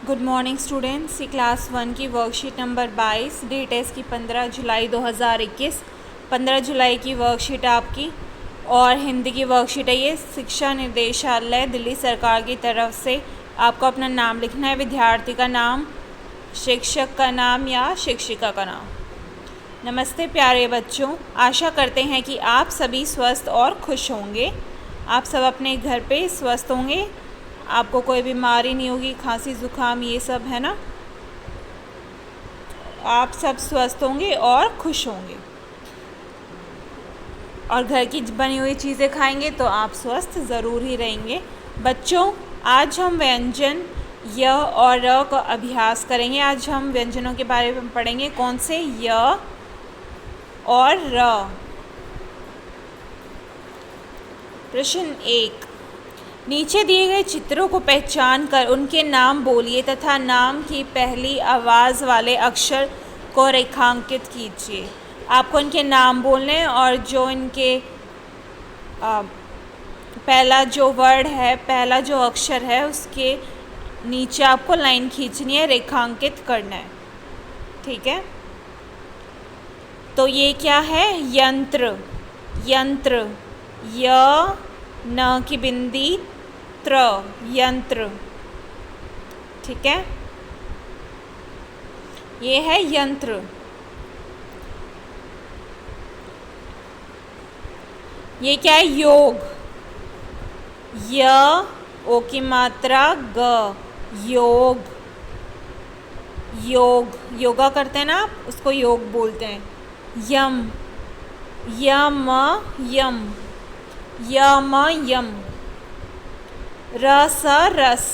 Good morning students. ये class 1 की worksheet number 22, date है इसकी 15 जुलाई 2021। 15 जुलाई की वर्कशीट आपकी और हिंदी की वर्कशीट है। ये शिक्षा निर्देशालय दिल्ली सरकार की तरफ से आपको अपना नाम लिखना है, विद्यार्थी का नाम, शिक्षक का नाम या शिक्षिका का नाम। नमस्ते प्यारे बच्चों, आशा करते हैं कि आप सभी स्वस्थ और खुश होंगे। आप सब अपने घर पे स्वस्थ होंगे, आपको कोई बीमारी नहीं होगी, खांसी जुकाम ये सब है ना। आप सब स्वस्थ होंगे और खुश होंगे और घर की बनी हुई चीज़ें खाएंगे तो आप स्वस्थ ज़रूर ही रहेंगे। बच्चों, आज हम व्यंजन य और र का अभ्यास करेंगे। आज हम व्यंजनों के बारे में पढ़ेंगे। कौन से? य और र। प्रश्न 1, नीचे दिए गए चित्रों को पहचान कर उनके नाम बोलिए तथा नाम की पहली आवाज़ वाले अक्षर को रेखांकित कीजिए। आपको इनके नाम बोलने हैं और जो इनके पहला जो वर्ड है, पहला जो अक्षर है, उसके नीचे आपको लाइन खींचनी है, रेखांकित करना है। ठीक है, तो ये क्या है? यंत्र। यंत्र, य न की बिंदी त्र, यंत्र। ठीक है, ये है यंत्र। ये क्या है? योग। य ओ की मात्रा ग, योग। योग, योगा करते हैं ना आप, उसको योग बोलते हैं। यम, यम यम, यम यम। रस रस,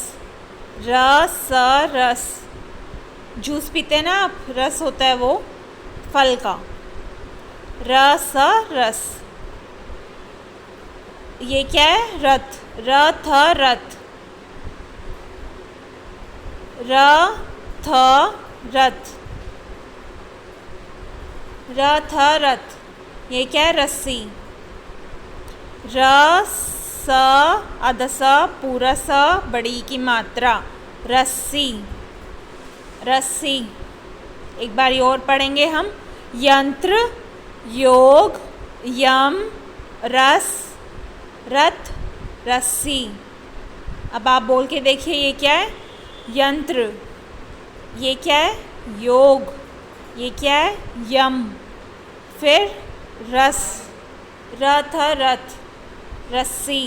रस रस। जूस पीते हैं ना आप, रस होता है वो फल का। रस रस। ये क्या है? रथ। रथ रथ, रथ रथ, रथ रथ। ये क्या है? रस्सी। रस अदस पूरस बड़ी की मात्रा, रस्सी। रस्सी। एक बार और पढ़ेंगे हम। यंत्र, योग, यम, रस, रथ, रस्सी। अब आप बोल के देखिए, ये क्या है? यंत्र। ये क्या है? योग। ये क्या है? यम। फिर रस, रथ रथ, रस्सी।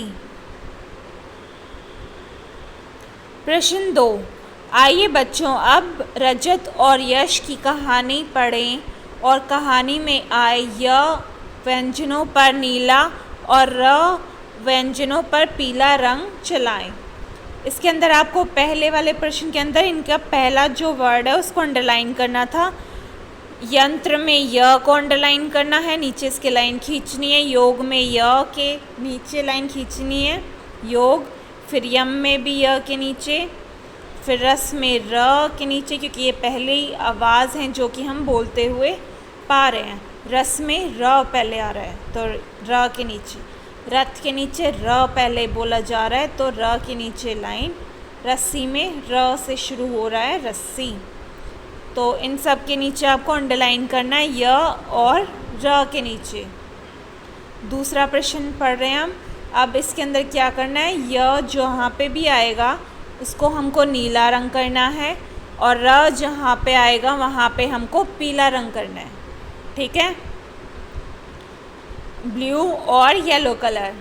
प्रश्न 2, आइए बच्चों अब रजत और यश की कहानी पढ़ें और कहानी में आए य व्यंजनों पर नीला और र व्यंजनों पर पीला रंग चलाएं। इसके अंदर आपको पहले वाले प्रश्न के अंदर इनका पहला जो वर्ड है उसको अंडरलाइन करना था। यंत्र में य को अंडरलाइन करना है, नीचे इसके लाइन खींचनी है। योग में य के नीचे लाइन खींचनी है, योग। फिर यम में भी य के नीचे, फिर रस में र के नीचे, क्योंकि ये पहली आवाज़ हैं जो कि हम बोलते हुए पा रहे हैं। रस में र पहले आ रहा है तो र के नीचे, रथ के नीचे र पहले बोला जा रहा है तो र के नीचे लाइन। रस्सी में र से शुरू हो रहा है, रस्सी। तो इन सब के नीचे आपको अंडरलाइन करना है, य और र के नीचे। दूसरा प्रश्न पढ़ रहे हैं हम। अब इसके अंदर क्या करना है? य जहाँ पे भी आएगा उसको हमको नीला रंग करना है और र जहाँ पे आएगा वहाँ पे हमको पीला रंग करना है। ठीक है, ब्लू और येलो कलर।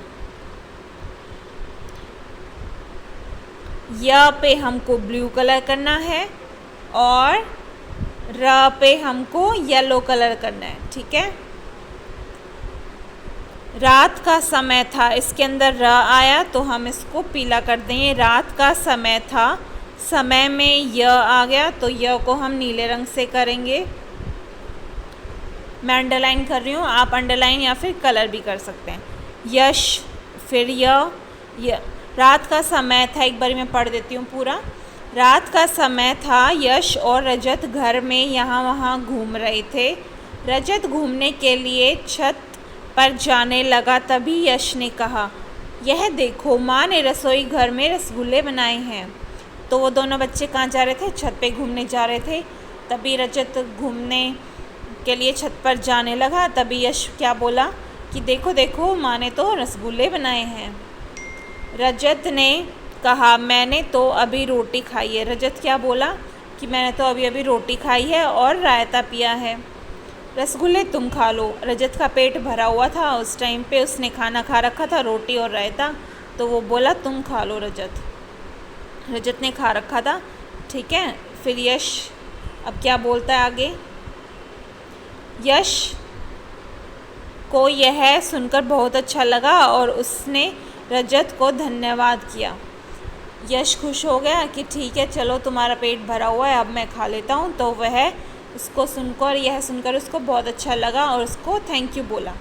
य पे हमको ब्लू कलर करना है और र पे हमको येलो कलर करना है। ठीक है, रात का समय था, इसके अंदर र आया तो हम इसको पीला कर देंगे। रात का समय था, समय में य आ गया तो य को हम नीले रंग से करेंगे। मैं अंडरलाइन कर रही हूँ, आप अंडरलाइन या फिर कलर भी कर सकते हैं। यश, फिर य। रात का समय था, एक बार मैं पढ़ देती हूँ पूरा। रात का समय था, यश और रजत घर में यहाँ वहाँ घूम रहे थे। रजत घूमने के लिए छत पर जाने लगा, तभी यश ने कहा, यह देखो, माँ ने रसोई घर में रसगुल्ले बनाए हैं। तो वो दोनों बच्चे कहाँ जा रहे थे? छत पे घूमने जा रहे थे। तभी रजत घूमने के लिए छत पर जाने लगा। तभी यश क्या बोला कि देखो देखो, माँ ने तो रसगुल्ले बनाए हैं। रजत ने कहा मैंने तो अभी रोटी खाई है। रजत क्या बोला कि मैंने तो अभी अभी रोटी खाई है और रायता पिया है। रसगुल्ले तुम खा लो। रजत का पेट भरा हुआ था, उस टाइम पे उसने खाना खा रखा था, रोटी और रायता, तो वो बोला तुम खा लो। रजत ने खा रखा था, ठीक है। फिर यश अब क्या बोलता है आगे? यश को यह सुनकर बहुत अच्छा लगा और उसने रजत को धन्यवाद किया। यश खुश हो गया कि ठीक है, चलो तुम्हारा पेट भरा हुआ है, अब मैं खा लेता हूँ। तो वह यह सुनकर उसको बहुत अच्छा लगा और उसको थैंक यू बोला।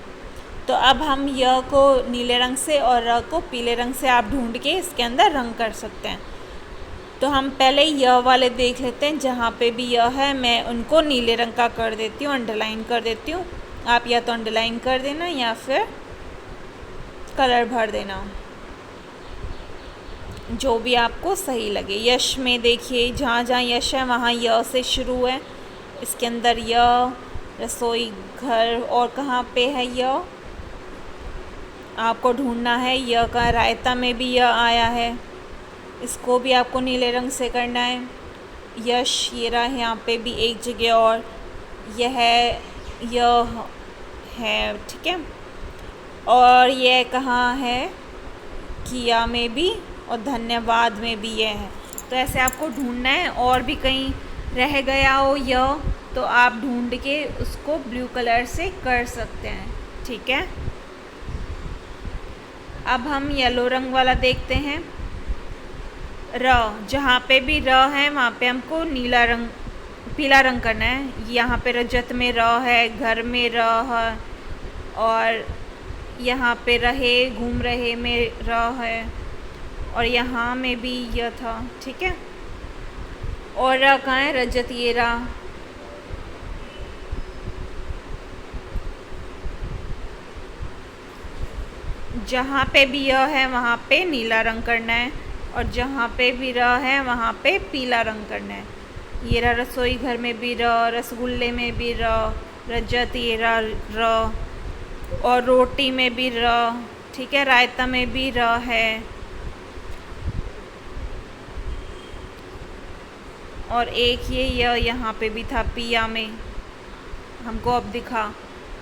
तो अब हम य को नीले रंग से और र को पीले रंग से आप ढूंढ के इसके अंदर रंग कर सकते हैं। तो हम पहले य वाले देख लेते हैं। जहाँ पे भी य है मैं उनको नीले रंग का कर देती हूँ, अंडरलाइन कर देती हूँ। आप या तो अंडरलाइन कर देना या फिर कलर भर देना, जो भी आपको सही लगे। यश में देखिए, जहाँ जहाँ यश है वहाँ य से शुरू है। इसके अंदर य, रसोई घर, और कहाँ पे है य आपको ढूंढना है। य का रायता में भी य आया है, इसको भी आपको नीले रंग से करना है। यश ये रहा है, यहाँ पे भी एक जगह और यह है, ठीक है। और यह कहाँ है? किया में भी और धन्यवाद में भी यह है। तो ऐसे आपको ढूंढना है। और भी कहीं रह गया हो यह तो आप ढूंढ के उसको ब्लू कलर से कर सकते हैं, ठीक है। अब हम येलो रंग वाला देखते हैं। र, जहाँ पे भी र है वहाँ पे हमको पीला रंग करना है। यहाँ पे रजत में र है, घर में र है, और यहाँ पे रहे, घूम रहे में र है, और यहाँ में भी यह था, ठीक है। और र कहाँ है? रजत ये रहा। जहाँ पे भी यह है वहाँ पे नीला रंग करना है, और जहाँ पे भी र है वहाँ पे पीला रंग करना है। ये रहा रसोई घर में भी र, रसगुल्ले में भी र, रजत ये रहा र, और रोटी में भी र, ठीक है। रायता में भी र है, और एक ये यहाँ पे भी था, पिया में हमको अब दिखा।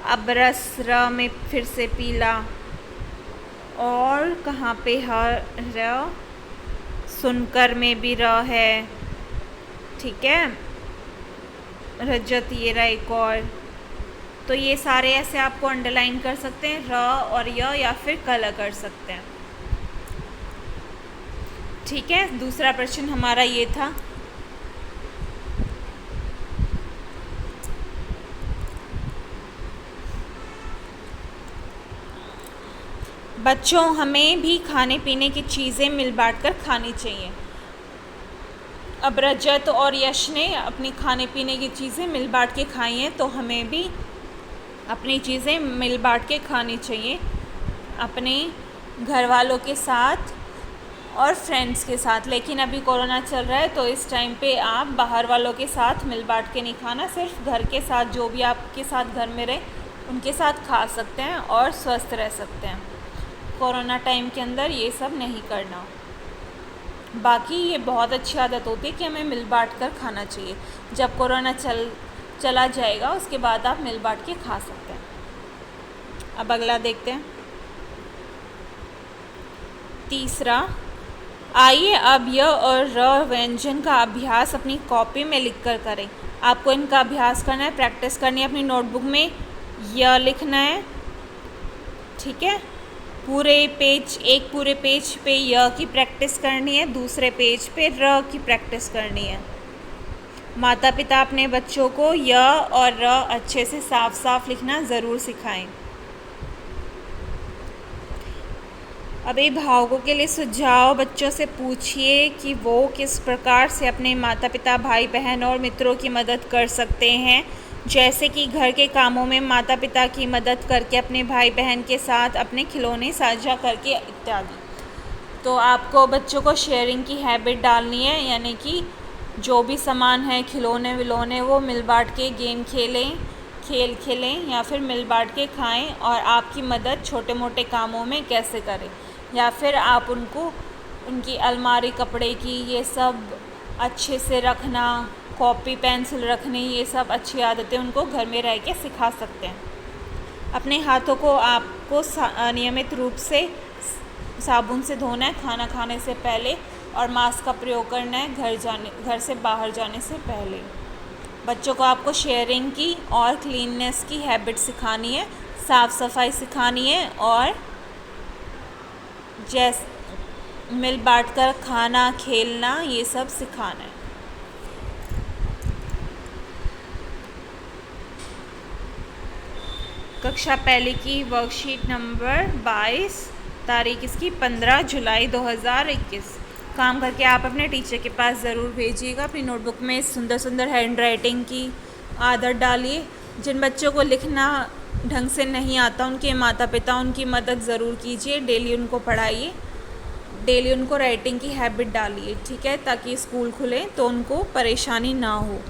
अब रस, र में फिर से पीला, और कहाँ पे र, सुनकर में भी र है, ठीक है। रजत ये रहा एक और। तो ये सारे ऐसे आपको अंडरलाइन कर सकते हैं, र और य, या फिर कलर कर सकते हैं, ठीक है। दूसरा प्रश्न हमारा ये था। बच्चों, हमें भी खाने पीने की चीज़ें मिल बांट कर खानी चाहिए। अब रजत और यश ने अपनी खाने पीने की चीज़ें मिल बांट के खाई हैं, तो हमें भी अपनी चीज़ें मिल बांट के खानी चाहिए, अपने घर वालों के साथ और फ्रेंड्स के साथ। लेकिन अभी कोरोना चल रहा है, तो इस टाइम पे आप बाहर वालों के साथ मिल बांट के नहीं खाना, सिर्फ घर के साथ, जो भी आपके साथ घर में रहे उनके साथ खा सकते हैं और स्वस्थ रह सकते हैं। कोरोना टाइम के अंदर ये सब नहीं करना। बाकी ये बहुत अच्छी आदत होती है कि हमें मिल बांट कर खाना चाहिए। जब कोरोना चला जाएगा उसके बाद आप मिल बांट के खा सकते हैं। अब अगला देखते हैं। तीसरा, आइए अब य और र व्यंजन का अभ्यास अपनी कॉपी में लिखकर करें। आपको इनका अभ्यास करना है, प्रैक्टिस करनी है। अपनी नोटबुक में य लिखना है, ठीक है। एक पूरे पेज पे य की प्रैक्टिस करनी है, दूसरे पेज पे र की प्रैक्टिस करनी है। माता पिता अपने बच्चों को य और र अच्छे से साफ साफ लिखना ज़रूर सिखाएं। अभिभावकों के लिए सुझाव, बच्चों से पूछिए कि वो किस प्रकार से अपने माता पिता, भाई बहन और मित्रों की मदद कर सकते हैं, जैसे कि घर के कामों में माता पिता की मदद करके, अपने भाई बहन के साथ अपने खिलौने साझा करके इत्यादि। तो आपको बच्चों को शेयरिंग की हैबिट डालनी है, यानी कि जो भी सामान है, खिलौने विलौने, वो मिल बांट के गेम खेल खेलें या फिर मिल बांट के खाएं, और आपकी मदद छोटे मोटे कामों में कैसे करें, या फिर आप उनको उनकी अलमारी कपड़े की ये सब अच्छे से रखना, कॉपी पेंसिल रखनी, ये सब अच्छी आदतें उनको घर में रह के सिखा सकते हैं। अपने हाथों को आपको नियमित रूप से साबुन से धोना है खाना खाने से पहले, और मास्क का प्रयोग करना है घर से बाहर जाने से पहले। बच्चों को आपको शेयरिंग की और क्लीननेस की हैबिट सिखानी है, साफ़ सफाई सिखानी है, और मिल बांट कर खाना, खेलना, ये सब सिखाना है। कक्षा पहली की वर्कशीट नंबर 22, तारीख इसकी 15 जुलाई 2021। काम करके आप अपने टीचर के पास ज़रूर भेजिएगा। अपनी नोटबुक में सुंदर सुंदर हैंड राइटिंग की आदत डालिए। जिन बच्चों को लिखना ढंग से नहीं आता, उनके माता पिता उनकी मदद ज़रूर कीजिए। डेली उनको पढ़ाइए, डेली उनको राइटिंग की हैबिट डालिए, ठीक है, ताकि स्कूल खुले तो उनको परेशानी ना हो।